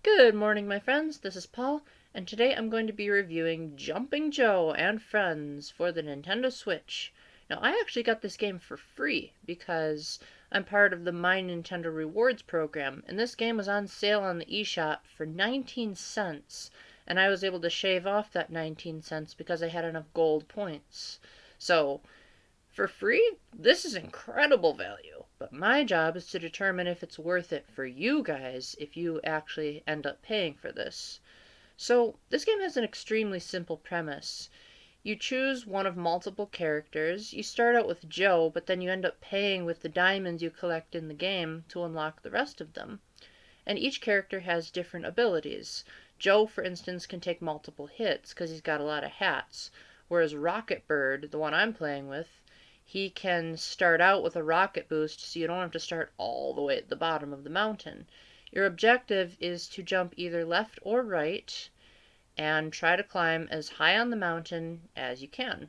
Good morning, my friends. This is Paul, and today I'm going to be reviewing Jumping Joe and Friends for the Nintendo Switch. Now, I actually got this game for free because I'm part of the My Nintendo Rewards program, and this game was on sale on the eShop for 19 cents, and I was able to shave off that 19 cents because I had enough gold points. So, for free, this is incredible value, but my job is to determine if it's worth it for you guys if you actually end up paying for this. So, this game has an extremely simple premise. You choose one of multiple characters. You start out with Joe, but then you end up paying with the diamonds you collect in the game to unlock the rest of them. And each character has different abilities. Joe, for instance, can take multiple hits because he's got a lot of hats, whereas Rocket Bird, the one I'm playing with, he can start out with a rocket boost so you don't have to start all the way at the bottom of the mountain. Your objective is to jump either left or right and try to climb as high on the mountain as you can.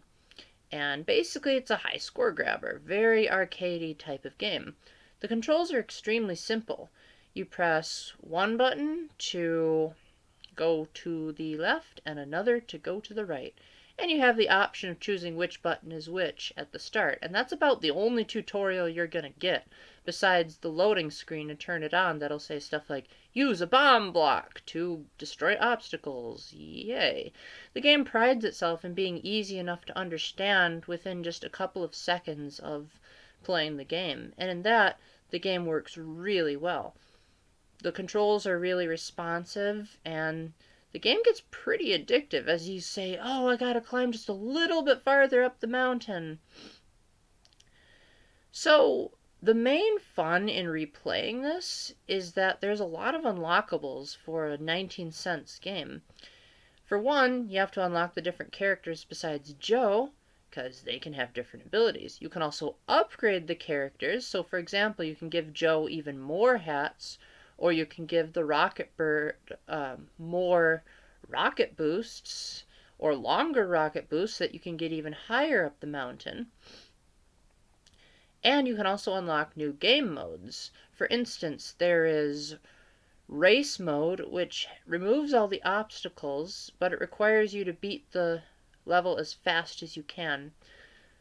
And basically it's a high score grabber, very arcadey type of game. The controls are extremely simple. You press one button to go to the left and another to go to the right. And you have the option of choosing which button is which at the start. And that's about the only tutorial you're going to get, besides the loading screen to turn it on that'll say stuff like, use a bomb block to destroy obstacles. Yay. The game prides itself in being easy enough to understand within just a couple of seconds of playing the game. And in that, the game works really well. The controls are really responsive, and the game gets pretty addictive as you say, oh, I gotta climb just a little bit farther up the mountain. So, the main fun in replaying this is that there's a lot of unlockables for a 19 cents game. For one, you have to unlock the different characters besides Joe, because they can have different abilities. You can also upgrade the characters, so for example, you can give Joe even more hats, or you can give the Rocket Bird more rocket boosts, or longer rocket boosts that you can get even higher up the mountain. And you can also unlock new game modes. For instance, there is race mode, which removes all the obstacles, but it requires you to beat the level as fast as you can.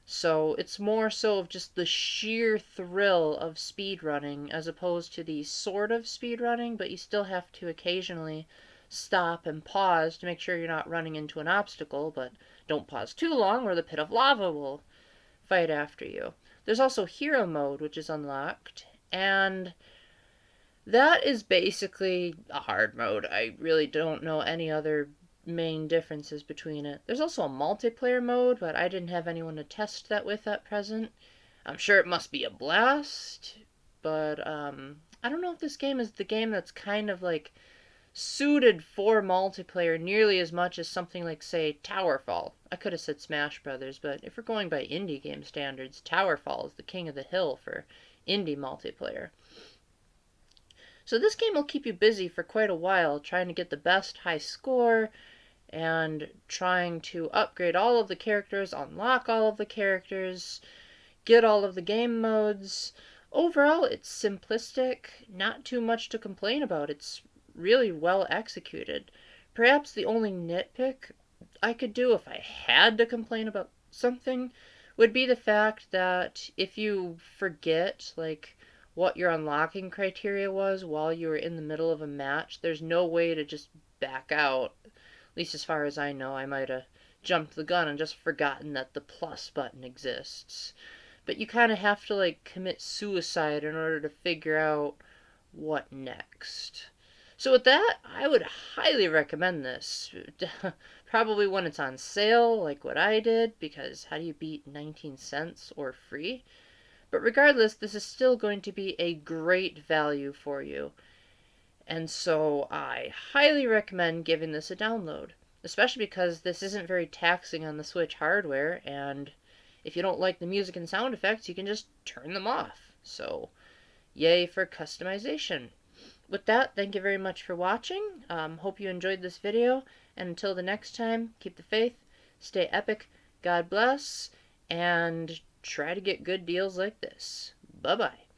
So it's more so of just the sheer thrill of speedrunning as opposed to the sort of speedrunning, but you still have to occasionally stop and pause to make sure you're not running into an obstacle, but don't pause too long or the pit of lava will fight after you. There's also hero mode, which is unlocked, and that is basically a hard mode. I really don't know any other main differences between it. There's also a multiplayer mode, but I didn't have anyone to test that with at present. I'm sure it must be a blast, but I don't know if this game is the game that's kind of like suited for multiplayer nearly as much as something like, say, Towerfall. I could have said Smash Brothers, but if we're going by indie game standards, Towerfall is the king of the hill for indie multiplayer. So this game will keep you busy for quite a while, trying to get the best high score, and trying to upgrade all of the characters, unlock all of the characters, get all of the game modes. Overall, it's simplistic, not too much to complain about. It's really well executed. Perhaps the only nitpick I could do if I had to complain about something would be the fact that if you forget, like, what your unlocking criteria was while you were in the middle of a match, there's no way to just back out. At least as far as I know, I might have jumped the gun and just forgotten that the plus button exists. But you kind of have to like commit suicide in order to figure out what next. So with that, I would highly recommend this. Probably when it's on sale, like what I did, because how do you beat 19 cents or free? But regardless, this is still going to be a great value for you. And so I highly recommend giving this a download, especially because this isn't very taxing on the Switch hardware, and if you don't like the music and sound effects, you can just turn them off. So, yay for customization. With that, thank you very much for watching. Hope you enjoyed this video, and until the next time, keep the faith, stay epic, God bless, and try to get good deals like this. Bye-bye.